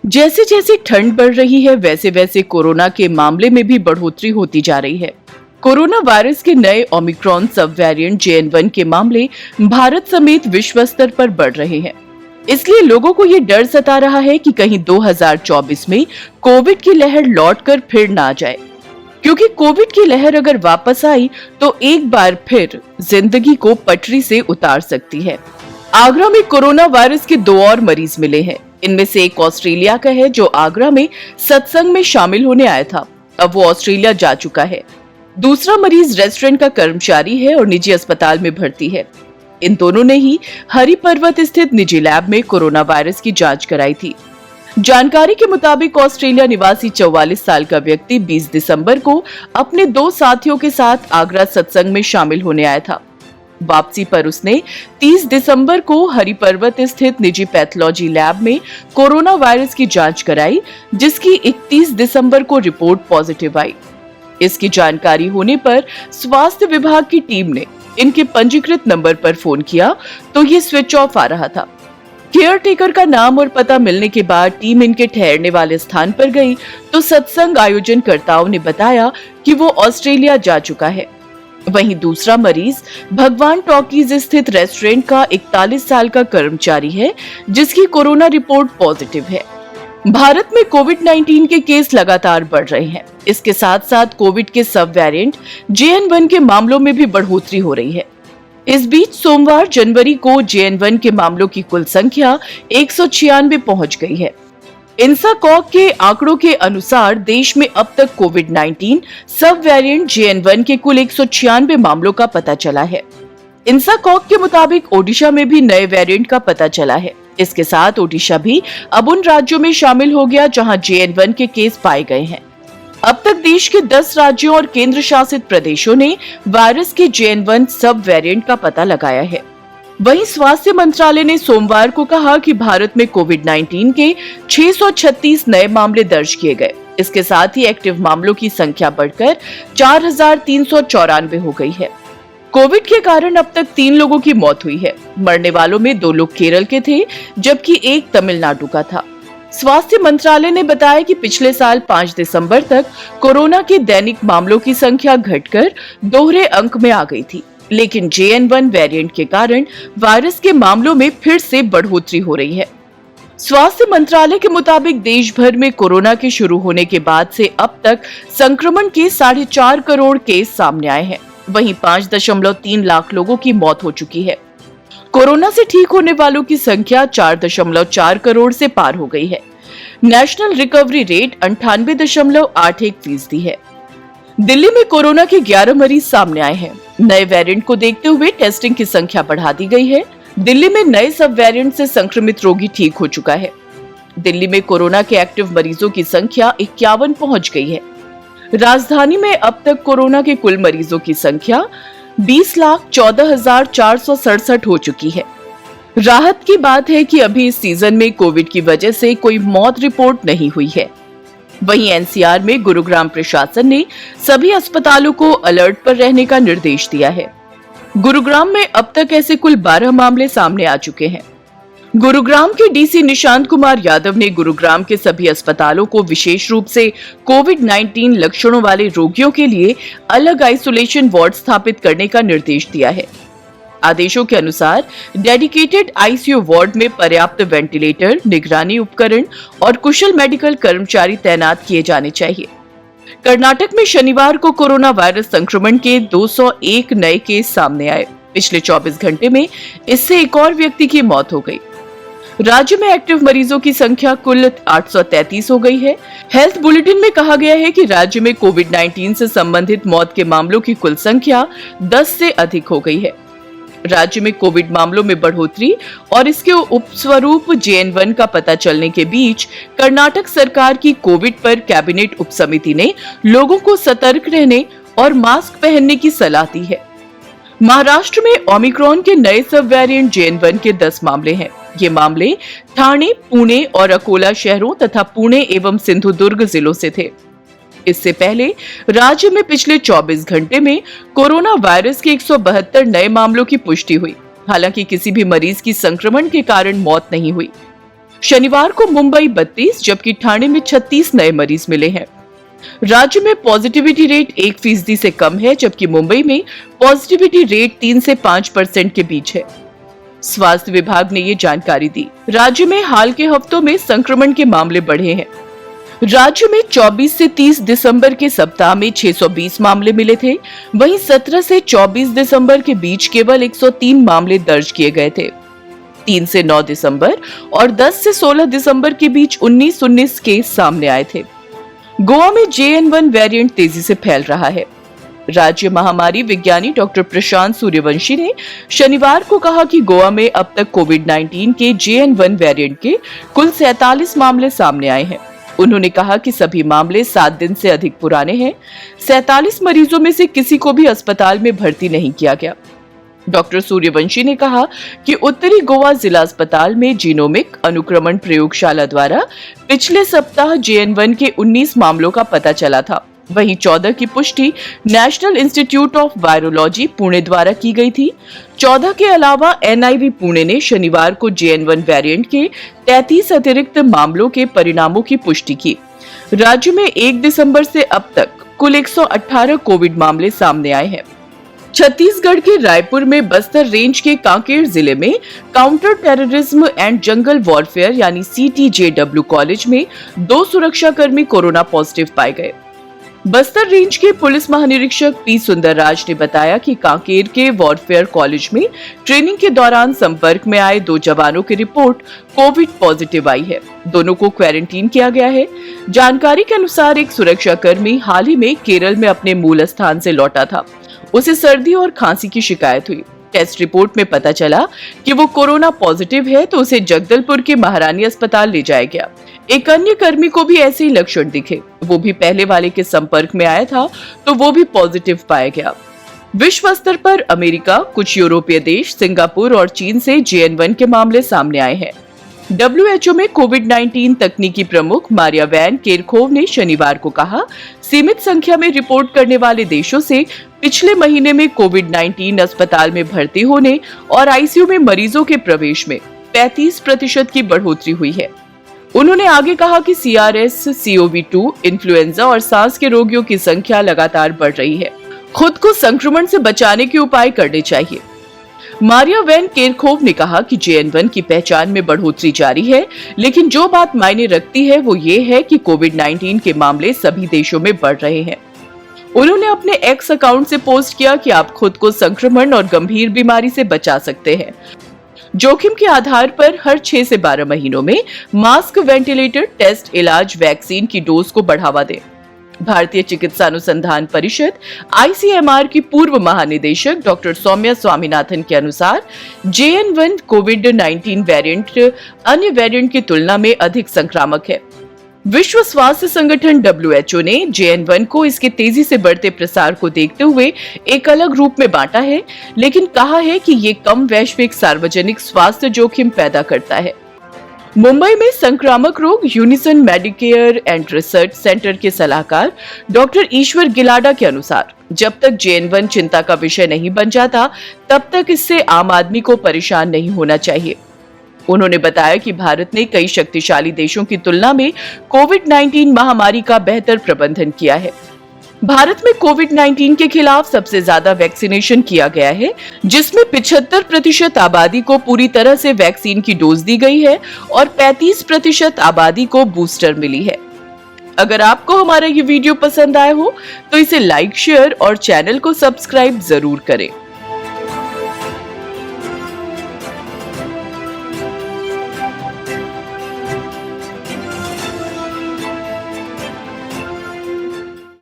जैसे जैसे ठंड बढ़ रही है, वैसे वैसे कोरोना के मामले में भी बढ़ोतरी होती जा रही है। कोरोना वायरस के नए ओमिक्रॉन सब वेरिएंट JN1 के मामले भारत समेत विश्व स्तर पर बढ़ रहे हैं। इसलिए लोगों को ये डर सता रहा है कि कहीं 2024 में कोविड की लहर लौटकर फिर ना आ जाए, क्योंकि कोविड की लहर अगर वापस आई तो एक बार फिर जिंदगी को पटरी से उतार सकती है। आगरा में कोरोना वायरस के 2 और मरीज मिले हैं। इनमें से एक ऑस्ट्रेलिया का है जो आगरा में सत्संग में शामिल होने आया था। अब वो ऑस्ट्रेलिया जा चुका है। दूसरा मरीज रेस्टोरेंट का कर्मचारी है और निजी अस्पताल में भर्ती है। इन दोनों ने ही हरि पर्वत स्थित निजी लैब में कोरोना वायरस की जांच कराई थी। जानकारी के मुताबिक ऑस्ट्रेलिया निवासी 44 साल का व्यक्ति 20 दिसंबर को अपने 2 साथियों के साथ आगरा सत्संग में शामिल होने आया था। वापसी पर उसने 30 दिसंबर को हरि पर्वत स्थित निजी पैथोलॉजी लैब में कोरोना वायरस की जांच कराई, जिसकी 31 दिसंबर को रिपोर्ट पॉजिटिव आई। इसकी जानकारी होने पर स्वास्थ्य विभाग की टीम ने इनके पंजीकृत नंबर पर फोन किया तो ये स्विच ऑफ आ रहा था। केयर टेकर का नाम और पता मिलने के बाद टीम इनके ठहरने वाले स्थान पर गई तो सत्संग आयोजनकर्ताओं ने बताया कि वो ऑस्ट्रेलिया जा चुका है। वहीं दूसरा मरीज भगवान टॉकीज स्थित रेस्टोरेंट का 41 साल का कर्मचारी है, जिसकी कोरोना रिपोर्ट पॉजिटिव है। भारत में कोविड-19 के केस लगातार बढ़ रहे हैं। इसके साथ साथ कोविड के सब वेरिएंट JN1 के मामलों में भी बढ़ोतरी हो रही है। इस बीच सोमवार जनवरी को JN1 के मामलों की कुल संख्या 196 पहुंच गई है। इंसाकॉग के आंकड़ों के अनुसार देश में अब तक कोविड-19 सब वेरिएंट JN1 के कुल 196 मामलों का पता चला है। इंसाकॉग के मुताबिक ओडिशा में भी नए वेरिएंट का पता चला है। इसके साथ ओडिशा भी अब उन राज्यों में शामिल हो गया जहां JN1 के केस पाए गए हैं। अब तक देश के 10 राज्यों और केंद्र शासित प्रदेशों ने वायरस के JN1 सब वेरिएंट का पता लगाया है। वहीं स्वास्थ्य मंत्रालय ने सोमवार को कहा कि भारत में कोविड-19 के 636 नए मामले दर्ज किए गए। इसके साथ ही एक्टिव मामलों की संख्या बढ़कर 4394 हो गई है। कोविड के कारण अब तक 3 लोगों की मौत हुई है। मरने वालों में 2 लोग केरल के थे, जबकि 1 तमिलनाडु का था। स्वास्थ्य मंत्रालय ने बताया कि पिछले साल 5 दिसंबर तक कोरोना के दैनिक मामलों की संख्या घटकर दोहरे अंक में आ गई थी, लेकिन JN1 वेरिएंट के कारण वायरस के मामलों में फिर से बढ़ोतरी हो रही है। स्वास्थ्य मंत्रालय के मुताबिक देश भर में कोरोना के शुरू होने के बाद से अब तक संक्रमण के 4.5 करोड़ केस सामने आए हैं। वहीं 5.3 लाख लोगों की मौत हो चुकी है। कोरोना से ठीक होने वालों की संख्या 4.4 करोड़ से पार हो गई है। नेशनल रिकवरी रेट 98.81% है। दिल्ली में कोरोना के 11 मरीज सामने आए हैं। नए वेरिएंट को देखते हुए टेस्टिंग की संख्या बढ़ा दी गई है। दिल्ली में नए सब वेरिएंट से संक्रमित रोगी ठीक हो चुका है। दिल्ली में कोरोना के एक्टिव मरीजों की संख्या 51 पहुंच गई है। राजधानी में अब तक कोरोना के कुल मरीजों की संख्या 20,14,467 हो चुकी है। राहत की बात है कि अभी इस सीजन में कोविड की वजह से कोई मौत रिपोर्ट नहीं हुई है। वहीं NCR में गुरुग्राम प्रशासन ने सभी अस्पतालों को अलर्ट पर रहने का निर्देश दिया है। गुरुग्राम में अब तक ऐसे कुल 12 मामले सामने आ चुके हैं। गुरुग्राम के DC निशांत कुमार यादव ने गुरुग्राम के सभी अस्पतालों को विशेष रूप से कोविड-19 लक्षणों वाले रोगियों के लिए अलग आइसोलेशन वार्ड स्थापित करने का निर्देश दिया है। आदेशों के अनुसार डेडिकेटेड ICU वार्ड में पर्याप्त वेंटिलेटर, निगरानी उपकरण और कुशल मेडिकल कर्मचारी तैनात किए जाने चाहिए। कर्नाटक में शनिवार को कोरोना वायरस संक्रमण के 201 नए केस सामने आए। पिछले 24 घंटे में इससे एक और व्यक्ति की मौत हो गई। राज्य में एक्टिव मरीजों की संख्या कुल 833 हो गई है। हेल्थ बुलेटिन में कहा गया है कि राज्य में कोविड-19 से संबंधित मौत के मामलों की कुल संख्या 10 से अधिक हो गई है। राज्य में कोविड मामलों में बढ़ोतरी और इसके उपस्वरूप JN1 का पता चलने के बीच कर्नाटक सरकार की कोविड पर कैबिनेट उपसमिति ने लोगों को सतर्क रहने और मास्क पहनने की सलाह दी है। महाराष्ट्र में ओमिक्रॉन के नए सब वेरिएंट JN1 के 10 मामले हैं। ये मामले ठाणे, पुणे और अकोला शहरों तथा पुणे एवं सिंधुदुर्ग जिलों से थे। इससे पहले राज्य में पिछले 24 घंटे में कोरोना वायरस के 172 नए मामलों की पुष्टि हुई। हालांकि किसी भी मरीज की संक्रमण के कारण मौत नहीं हुई। शनिवार को मुंबई 32 जबकि ठाणे में 36 नए मरीज मिले हैं। राज्य में पॉजिटिविटी रेट 1% से कम है, जबकि मुंबई में पॉजिटिविटी रेट 3 से 5% के बीच है। स्वास्थ्य विभाग ने ये जानकारी दी। राज्य में हाल के हफ्तों में संक्रमण के मामले बढ़े हैं। राज्य में 24 से 30 दिसंबर के सप्ताह में 620 मामले मिले थे। वहीं 17 से 24 दिसंबर के बीच केवल 103 मामले दर्ज किए गए थे। 3 से 9 दिसंबर और 10 से 16 दिसंबर के बीच 19 केस सामने आए थे। गोवा में JN1 वेरिएंट तेजी से फैल रहा है। राज्य महामारी विज्ञानी डॉक्टर प्रशांत सूर्यवंशी ने शनिवार को कहा कि गोवा में अब तक कोविड-19 के JN1 वेरिएंट के कुल 47 मामले सामने आए हैं। उन्होंने कहा कि सभी मामले 7 दिन से अधिक पुराने हैं। 47 मरीजों में से किसी को भी अस्पताल में भर्ती नहीं किया गया। डॉक्टर सूर्यवंशी ने कहा कि उत्तरी गोवा जिला अस्पताल में जीनोमिक अनुक्रमण प्रयोगशाला द्वारा पिछले सप्ताह JN1 के 19 मामलों का पता चला था। वहीं 14 की पुष्टि national institute of virology Pune द्वारा की गई थी। 14 के अलावा NIV पुणे ने शनिवार को JN1 वेरिएंट के 33 अतिरिक्त मामलों के परिणामों की पुष्टि की। राज्य में 1 दिसंबर से अब तक कुल 118 कोविड मामले सामने आए हैं। छत्तीसगढ़ के रायपुर में बस्तर रेंज के कांकेर जिले में counter terrorism and jungle warfare यानी CTJW कॉलेज में 2 सुरक्षाकर्मी कोरोना पॉजिटिव पाए गए। बस्तर रेंज के पुलिस महानिरीक्षक P सुंदरराज ने बताया कि कांकेर के वॉरफेयर कॉलेज में ट्रेनिंग के दौरान संपर्क में आए 2 जवानों की रिपोर्ट कोविड पॉजिटिव आई है। दोनों को क्वारंटीन किया गया है। जानकारी के अनुसार एक सुरक्षाकर्मी हाल ही में केरल में अपने मूल स्थान से लौटा था। उसे सर्दी और खांसी की शिकायत हुई। टेस्ट रिपोर्ट में पता चला कि वो कोरोना पॉजिटिव है, तो उसे जगदलपुर के महारानी अस्पताल ले जाया गया। एक अन्य कर्मी को भी ऐसे ही लक्षण दिखे। वो भी पहले वाले के संपर्क में आया था, तो वो भी पॉजिटिव पाया गया। विश्व स्तर पर अमेरिका, कुछ यूरोपीय देश, सिंगापुर और चीन से JN1 के मामले सामने आए हैं। WHO में कोविड-19 तकनीकी प्रमुख मारिया वैन केरखोव ने शनिवार को कहा, सीमित संख्या में रिपोर्ट करने वाले देशों से पिछले महीने में कोविड-19 अस्पताल में भर्ती होने और ICU में मरीजों के प्रवेश में 35% की बढ़ोतरी हुई है। उन्होंने आगे कहा कि CRS, COV2, इन्फ्लुएंजा और सांस के रोगियों की संख्या लगातार बढ़ रही है। खुद को संक्रमण से बचाने के उपाय करने चाहिए। मारिया वैन केरखोव ने कहा कि JN1 की पहचान में बढ़ोतरी जारी है, लेकिन जो बात मायने रखती है वो ये है कि कोविड-19 के मामले सभी देशों में बढ़ रहे हैं। उन्होंने अपने X अकाउंट से पोस्ट किया कि आप खुद को संक्रमण और गंभीर बीमारी से बचा सकते हैं। जोखिम के आधार पर हर 6 से 12 महीनों में मास्क, वेंटिलेटर, टेस्ट, इलाज, वैक्सीन की डोज को बढ़ावा दें। भारतीय चिकित्सा अनुसंधान परिषद ICMR की पूर्व महानिदेशक डॉक्टर सौम्या स्वामीनाथन के अनुसार JN1 कोविड-19 वेरिएंट अन्य वेरिएंट की तुलना में अधिक संक्रामक है। विश्व स्वास्थ्य संगठन WHO ने JN1 को इसके तेजी से बढ़ते प्रसार को देखते हुए एक अलग रूप में बांटा है, लेकिन कहा है कि ये कम वैश्विक सार्वजनिक स्वास्थ्य जोखिम पैदा करता है। मुंबई में संक्रामक रोग unison Medicare and research centre के सलाहकार डॉक्टर ईश्वर गिलाडा के अनुसार जब तक JN1 चिंता का विषय नहीं बन जाता, तब तक इससे आम आदमी को परेशान नहीं होना चाहिए। उन्होंने बताया कि भारत ने कई शक्तिशाली देशों की तुलना में कोविड-19 महामारी का बेहतर प्रबंधन किया है। भारत में कोविड-19 के खिलाफ सबसे ज्यादा वैक्सीनेशन किया गया है, जिसमें 75% आबादी को पूरी तरह से वैक्सीन की डोज दी गई है और 35% आबादी को बूस्टर मिली है। अगर आपको हमारा ये वीडियो पसंद आया हो तो इसे लाइक, शेयर और चैनल को सब्सक्राइब जरूर करें।